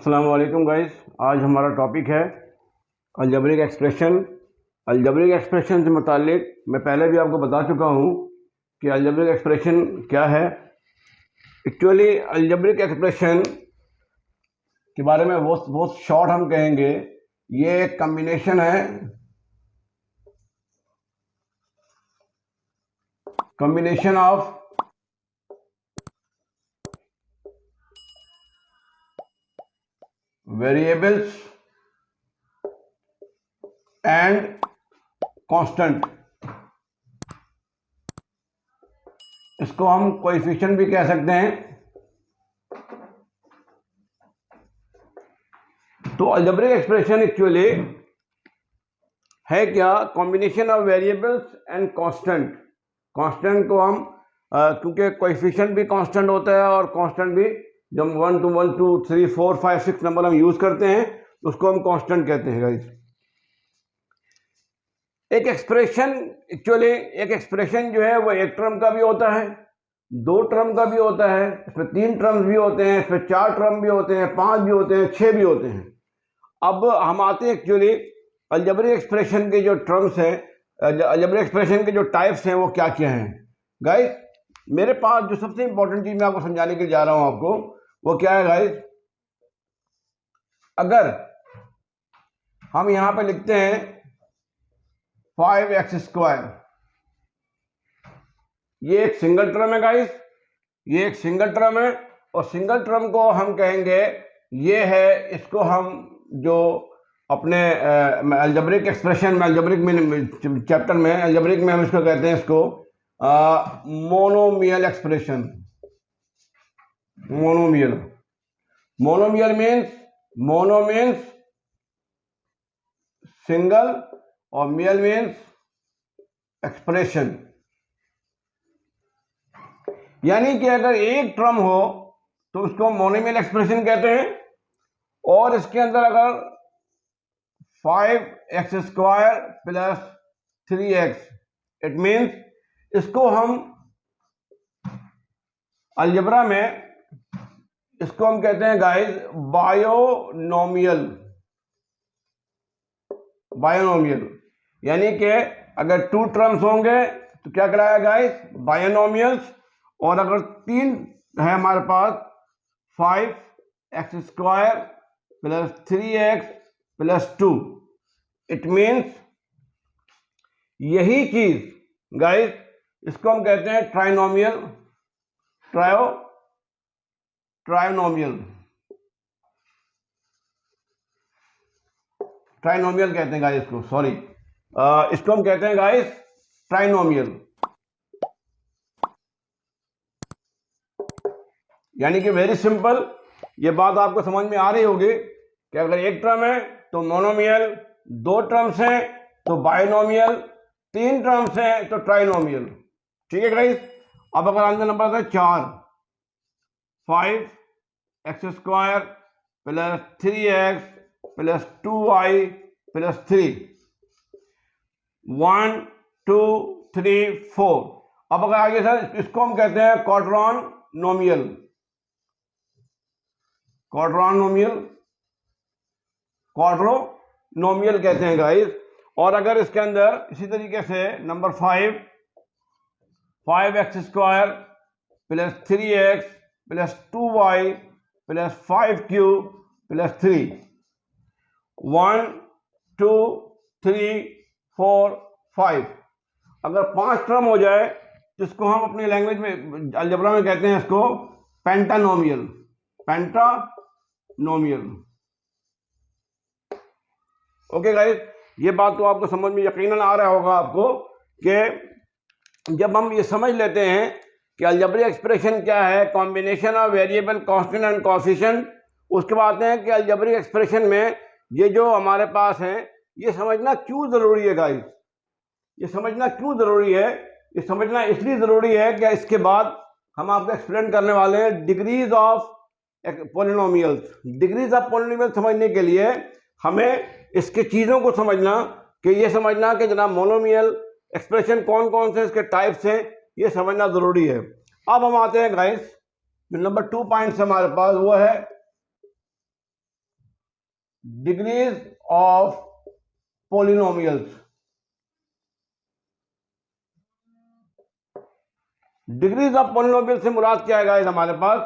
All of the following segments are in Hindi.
अस्सलाम वालेकुम गाइस। आज हमारा टॉपिक है अलजेब्रिक एक्सप्रेशन। अलजेब्रिक एक्सप्रेशन से मुतालिक मैं पहले भी आपको बता चुका हूँ कि अलजेब्रिक एक्सप्रेशन क्या है। एक्चुअली अलजेब्रिक एक्सप्रेशन के बारे में बहुत शॉर्ट हम कहेंगे, ये एक कम्बिनेशन है, combination of variables and constant. इसको हम कोएफिशिएंट भी कह सकते हैं। तो अलजेब्रिक एक्सप्रेशन एक्चुअली है क्या? Combination of variables and constant. Constant को हम क्योंकि कोएफिशिएंट भी कांस्टेंट होता है और कांस्टेंट भी जब 1 2 1 2 3 4 5 6 नंबर हम यूज करते हैं तो उसको हम कांस्टेंट कहते हैं गाइस। एक एक्सप्रेशन एक्चुअली एक एक्सप्रेशन जो है वो एक टर्म का भी होता है, दो टर्म का भी होता है, इसमें 3 टर्म्स भी होते हैं, इसमें 4 टर्म भी होते हैं, 5 भी होते हैं, 6 भी होते हैं। अब हम आते हैं एक्चुअली अलजेब्रिक एक्सप्रेशन के जो टर्म्स हैं, अलजेब्रिक एक्सप्रेशन के जो टाइप्स हैं वो क्या क्या हैं गाइस। मेरे पास जो सबसे इंपॉर्टेंट चीज मैं आपको समझाने के लिए जा रहा हूं आपको, वो क्या है गाइस। अगर हम यहां पे लिखते हैं 5x², ये एक सिंगल टर्म है गाइस, ये एक सिंगल टर्म है और सिंगल टर्म को हम कहेंगे ये है, इसको हम जो अपने अलजेब्रिक एक्सप्रेशन में, अलजेब्रिक में चैप्टर में, अलजेब्रिक में हम इसको कहते हैं, इसको monomial expression. Monomial, monomial means single और मियल मीन्स एक्सप्रेशन। यानी कि अगर एक टर्म हो तो उसको मोनोमियल एक्सप्रेशन कहते हैं, और इसके अंदर अगर 5x² plus 3x, it means इसको हम अलजेब्रा में इसको हम कहते हैं गाइस बायोनोमियल। बायोनोमियल यानी कि अगर 2 टर्म्स होंगे तो क्या कराया गाइस? बायोनोमियल्स। और अगर 3 है हमारे पास 5x² plus 3x plus 2, it means यही चीज गाइस, इसको हम कहते हैं ट्राइनोमियल। ट्राइनोमियल कहते हैं गाइस इसको, सॉरी, इसको हम कहते हैं गाइस ट्राइनोमियल। यानी कि वेरी सिंपल, ये बात आपको समझ में आ रही होगी कि अगर एक टर्म है तो मोनोमियल, 2 टर्म्स हैं तो बाइनोमियल, 3 टर्म्स हैं तो ट्राइनोमियल। ठीक है गाइस। अब अगर आंसर नंबर है 4, 5x² plus 3x plus 2y plus 3, 1 2 3 4। अब अगर आगे सर इसको हम कहते हैं क्वाड्रोनोमियल। क्वाड्रोनोमियल कहते हैं गाइस। और अगर इसके अंदर इसी तरीके से number 5x² plus 3x plus 2y plus 5q plus 3, 1 2 3 4 5। अगर 5 टर्म हो जाए जिसको हम अपनी लैंग्वेज में अलजेब्रा में कहते हैं इसको पेंटानोमियल। ओके गाइस, ये बात तो आपको समझ में यकीनन आ रहा होगा आपको कि जब हम ये समझ लेते हैं कि अलजेब्रिक एक्सप्रेशन क्या है, combination of variable, constant and coefficient, उसके बाद आते हैं कि अलजेब्रिक एक्सप्रेशन में ये जो हमारे पास हैं, ये समझना क्यों जरूरी है गाइस। ये समझना क्यों जरूरी है? ये समझना इसलिए जरूरी है कि इसके बाद हम आपको एक्सप्लेन करने वाले हैं degrees of polynomials. Degrees of polynomial समझने के लिए हमें इसके चीज़ों को समझना, कि ये समझना कि जनाब मोनोमियल एक्सप्रेशन कौन कौन से इसके टाइप्स हैं, ये समझना ज़रूरी है। अब हम आते हैं गाइस, जो नंबर 2 पॉइंट्स हमारे पास वो है degrees of polynomials. Degrees of polynomial से मुराद क्या है गाइस हमारे पास,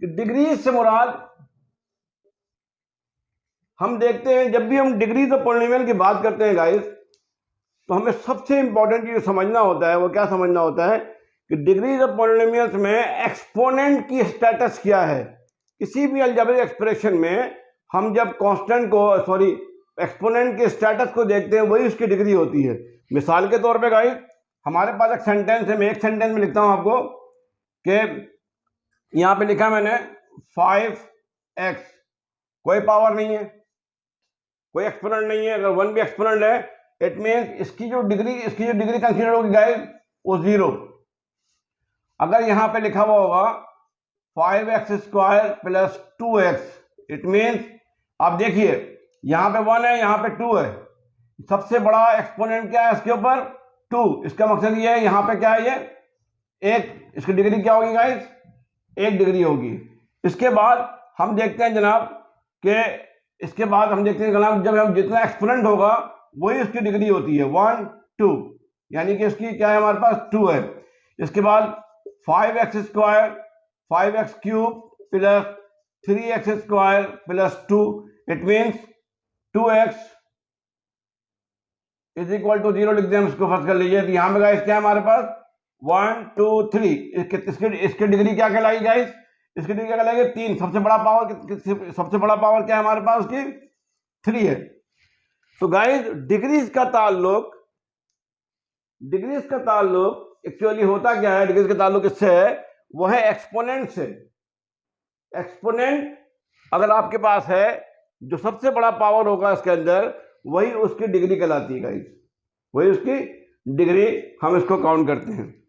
कि डिग्रीज से मुराद हम देखते हैं जब भी हम डिग्रीज ऑफ पॉलिनोमियल की बात करते हैं गाइस, तो हमें सबसे इंपॉर्टेंट चीज समझना होता है, वो क्या समझना होता है कि डिग्रीज ऑफ पॉलिनोमियल्स में एक्सपोनेंट की स्टेटस क्या है। किसी भी अलजेब्रिक एक्सप्रेशन में हम जब कांस्टेंट को एक्सपोनेंट के स्टेटस को देखते हैं, वही उसकी डिग्री होती है। मिसाल के तौर पे गाइस हमारे पास एक सेंटेंस है, मैं एक सेंटेंस में लिखता हूं आपको कि यहां पे लिखा मैंने 5x, कोई पावर नहीं है, कोई एक्सपोनेंट नहीं है। अगर 1 भी एक्सपोनेंट है, इट मीन्स इसकी जो डिग्री कंसीडर होगी गाइस वो 0। अगर यहां पे लिखा हुआ होगा 5x² plus 2x, it means आप देखिए यहां पे 1 है, यहां पे 2 है, सबसे बड़ा एक्सपोनेंट क्या है इसके ऊपर 2। इसका मकसद ये है यहां पे क्या है, ये 1, इसकी डिग्री क्या होगी गाइस 1 डिग्री होगी। इसके बाद हम देखते हैं जनाब जब हम जितना एक्सपोनेंट होगा वही उसकी डिग्री होती है 1, 2, यानी कि इसकी क्या है हमारे पास 2 है। इसके बाद 5x² 5x³ plus 3x² plus 2, it means 2x is equal to 0 लिख दें हम इसको, फर्स्ट कर लीजिए। तो यहां पे गाइस क्या है हमारे पास 1, 2, 3, इसकी डिग्री क्या कहलाएगी गाइस, इसकी डिग्री क्या कहलाएगी 3। सबसे बड़ा पावर क्या है हमारे पास उसकी 3 है। तो गाइस डिग्रीज का ताल्लुक एक्चुअली होता क्या है, डिग्रीज का ताल्लुक इससे है, वो है एक्सपोनेंट से। एक्सपोनेंट अगर आपके पास है, जो सबसे बड़ा पावर होगा इसके अंदर, वही उसकी डिग्री कहलाती है गाइस, वही उसकी डिग्री, हम इसको काउंट करते हैं।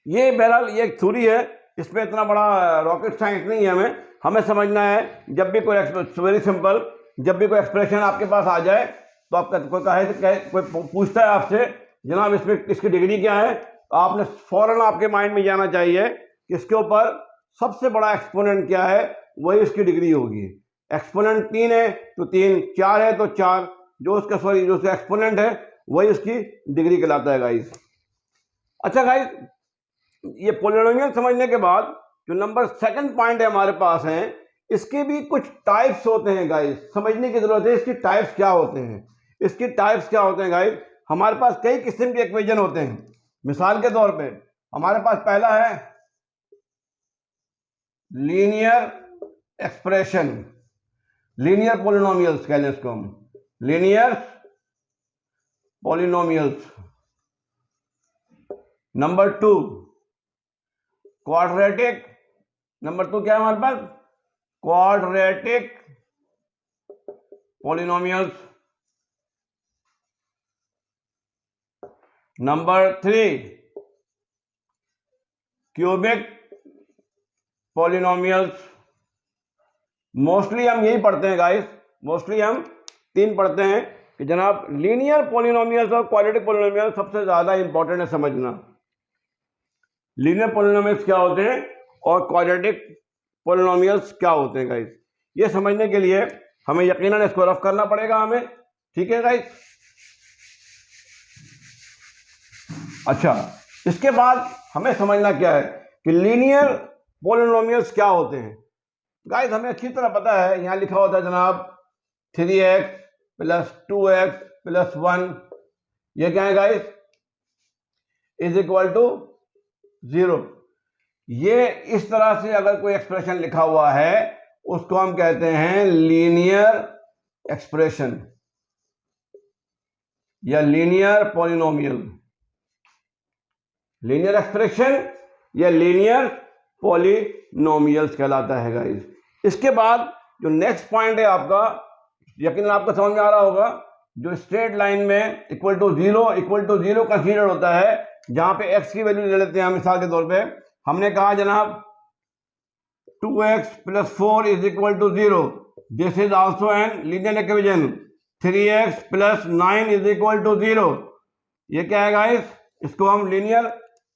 ये बहरहाल ये एक थ्योरी है, इसमें इतना बड़ा रॉकेट साइंस नहीं है। हमें समझना है जब भी कोई वेरी सिंपल, जब भी कोई एक्सप्रेशन आपके पास आ जाए तो आपका कोई पूछता है आपसे जनाब इसमें इसकी डिग्री क्या है, तो आपने फौरन आपके माइंड में जाना चाहिए कि इसके ऊपर सबसे बड़ा एक्सपोनेंट क्या है, वही उसकी डिग्री होगी। एक्सपोनेंट 3 है तो 3, 4 है तो 4, जो उसका एक्सपोनेंट है वही उसकी डिग्री कहलाता है गाइस। अच्छा गाइस, ये पॉलिनोमियल समझने के बाद जो नंबर 2 पॉइंट है हमारे पास है, इसके भी कुछ टाइप्स होते हैं गाइस, समझने की जरूरत है इसकी टाइप्स क्या होते हैं। गाइस हमारे पास कई किस्म के इक्वेशन होते हैं। मिसाल के तौर पे हमारे पास पहला है लीनियर एक्सप्रेशन, लीनियर पॉलिनोमियल्स कह लें इसको हम, linear polynomials. Number 2 quadratic, number 2 क्या है हमारे पास quadratic polynomials. Number 3 cubic polynomials. Mostly हम यही पढ़ते हैं गाइस, मोस्टली हम 3 पढ़ते हैं कि जनाब लीनियर पॉलिनोमियल्स और क्वाड्रेटिक पॉलिनोमियल्स सबसे ज्यादा इंपॉर्टेंट है समझना। लीनियर पॉलिनोमियल्स क्या होते हैं और क्वाड्रेटिक पॉलिनोमियल्स क्या होते हैं गाइस, ये समझने के लिए हमें यकीनन इसको रफ करना पड़ेगा हमें, ठीक है गाइस। अच्छा, इसके बाद हमें समझना क्या है कि लीनियर पॉलिनोमियल्स क्या होते हैं। गाइस हमें अच्छी तरह पता है, यहां लिखा होता है जनाब 3x प्लस 2x प्लस 1, ये क्या है गाइस इज इक्वल टू 0। ये इस तरह से अगर कोई एक्सप्रेशन लिखा हुआ है उसको हम कहते हैं लीनियर एक्सप्रेशन या लीनियर पॉलिनोमियल। लीनियर एक्सप्रेशन या लीनियर पॉलिनोमियल्स कहलाता है गाइस। इसके बाद जो नेक्स्ट पॉइंट है आपका, यकीनन आपको समझ में आ रहा होगा, जो स्ट्रेट लाइन में इक्वल टू जीरो कंसीडर होता है, जहां पे x की वैल्यू ले लेते हैं हम। मिसाल के तौर पे हमने कहा जनाब 2x plus 4 is equal to 0, this is also an linear equation. 3x plus 9 is equal to 0, ये क्या है गाइस, इसको हम लीनियर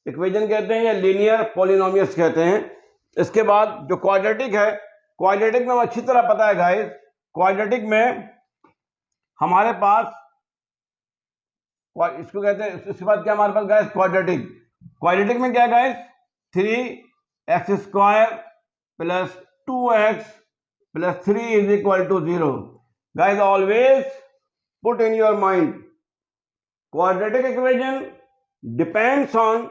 इक्वेशन कहते हैं या लीनियर पॉलिनोमियल्स कहते हैं। इसके बाद जो क्वाड्रेटिक है, क्वाड्रेटिक में अच्छी तरह पता है गाइस, क्वाड्रेटिक में हमारे पास इसको कहते हैं, इसके बाद क्या हमारे पास गाइस क्वाड्रेटिक। क्वाड्रेटिक में क्या है guys, 3x² plus 2x plus 3 is equal to 0। Guys always put in your mind, quadratic equation depends on,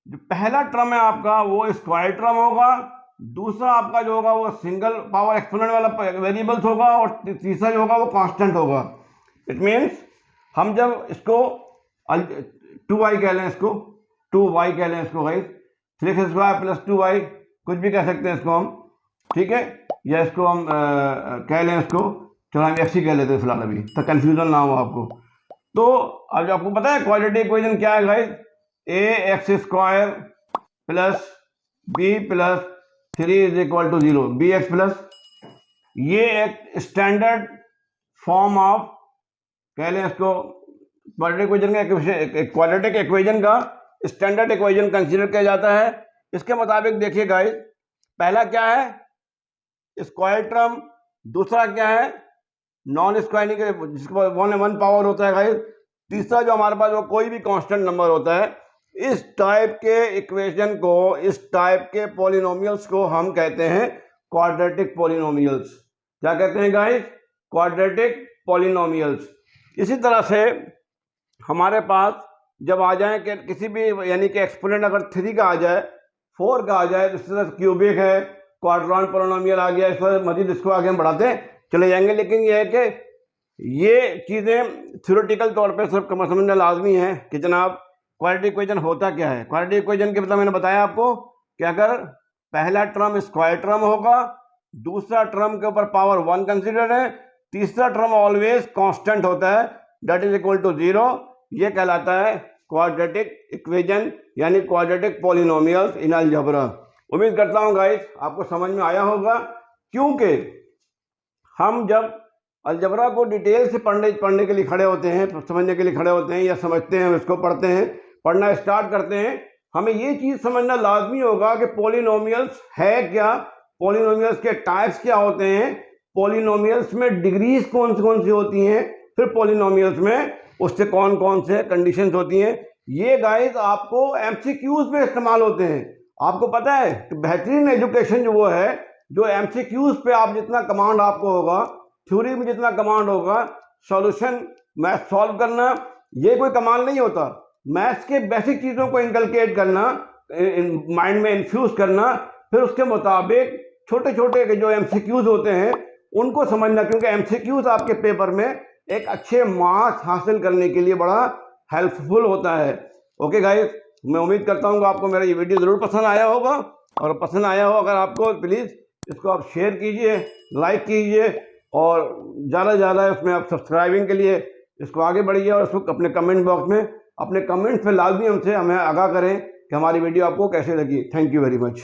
जो पहला टर्म है आपका वो स्क्वायर टर्म होगा, दूसरा आपका जो होगा वो सिंगल पावर एक्सपोनेंट वाला वेरिएबल्स होगा, और तीसरा जो होगा वो कांस्टेंट होगा। इट मीन्स हम जब इसको 2y कह लें, इसको 2y कह लें, इसको गाइस 3x² प्लस 2y कुछ भी कह सकते हैं इसको हम, ठीक है, या इसको हम कह लें, इसको चलो हम x ही कह लेते हैं फिलहाल, अभी तक कंफ्यूजन ना हो आपको। तो अब आपको पता है क्वाड्रेटिक इक्वेशन क्या है guys, ax² plus b plus 3 is equal to 0, bx plus, ये एक स्टैंडर्ड फॉर्म ऑफ कह लें इसको क्वाड्रेटिक इक्वेशन का, क्वाड्रेटिक इक्वेशन का स्टैंडर्ड इक्वेशन कंसीडर किया जाता है। इसके मुताबिक देखिए गाइस, पहला क्या है स्क्वायर टर्म, दूसरा क्या है नॉन स्क्वायर जिसको 1 पावर होता है गाइस, तीसरा जो हमारे पास वो कोई भी कांस्टेंट नंबर होता है। इस टाइप के इक्वेशन को, इस टाइप के पॉलिनोमियल्स को हम कहते हैं क्वाड्रेटिक पॉलिनोमियल्स। क्या कहते हैं गाइस, क्वाड्रेटिक पॉलिनोमियल्स। इसी तरह से हमारे पास जब आ जाए कि किसी भी यानी कि एक्सपोनेंट अगर 3 का आ जाए, 4 का आ जाए, तो इस तरह से क्यूबिक है, क्वाड्रांट पॉलिनोमियल आ गया, इस तरह मजीद इसको आगे हम बढ़ाते चले जाएंगे। लेकिन यह है कि ये चीज़ें थ्योरेटिकल तौर पे सब समझना लाजमी है कि जनाब क्वाड्रेटिक इक्वेशन होता क्या है। क्वाड्रेटिक इक्वेशन के मतलब मैंने बताया आपको कि अगर पहला टर्म स्क्वायर टर्म होगा, दूसरा टर्म के ऊपर पावर 1 कंसिडर है, तीसरा टर्म ऑलवेज कांस्टेंट होता है, दैट इज इक्वल टू 0, ये कहलाता है क्वाड्रेटिक इक्वेशन यानी क्वाड्रेटिक पॉलिनोमियल्स इन अलजेब्रा। उम्मीद करता हूँ गाइस आपको समझ में आया होगा, क्योंकि हम जब अलजेब्रा को डिटेल से पढ़ने के लिए खड़े होते हैं, समझने के लिए खड़े होते हैं, या समझते हैं, इसको पढ़ते हैं, पढ़ना स्टार्ट करते हैं, हमें ये चीज़ समझना लाजमी होगा कि पॉलिनोमियल्स है क्या, पॉलिनोमियल्स के टाइप्स क्या होते हैं, पॉलिनोमियल्स में डिग्रीज कौन सी होती हैं, फिर पॉलिनोमियल्स में उससे कौन कौन से कंडीशंस होती हैं। ये गाइस आपको एमसीक्यूज में इस्तेमाल होते हैं। आपको पता है कि बेहतरीन एजुकेशन जो वो है, जो एमसीक्यूज पे आप जितना कमांड आपको होगा, थ्योरी में जितना कमांड होगा, सॉल्यूशन मैथ सॉल्व करना, ये कोई कमांड नहीं होता। मैथ्स के बेसिक चीज़ों को इनकलकेट करना, माइंड में इन्फ्यूज करना, फिर उसके मुताबिक छोटे छोटे जो एमसीक्यूज होते हैं उनको समझना, क्योंकि एमसीक्यूज आपके पेपर में एक अच्छे मार्क्स हासिल करने के लिए बड़ा हेल्पफुल होता है। ओके गाइस, मैं उम्मीद करता हूँ कि आपको मेरा ये वीडियो ज़रूर पसंद आया होगा, और पसंद आया हो अगर आपको, प्लीज़ इसको आप शेयर कीजिए, लाइक कीजिए, और ज़्यादा से ज़्यादा उसमें आप सब्सक्राइबिंग के लिए इसको आगे बढ़िए, और उसको अपने कमेंट बॉक्स में अपने कमेंट्स में लाजमी हमें आगाह करें कि हमारी वीडियो आपको कैसे लगी। Thank you very much.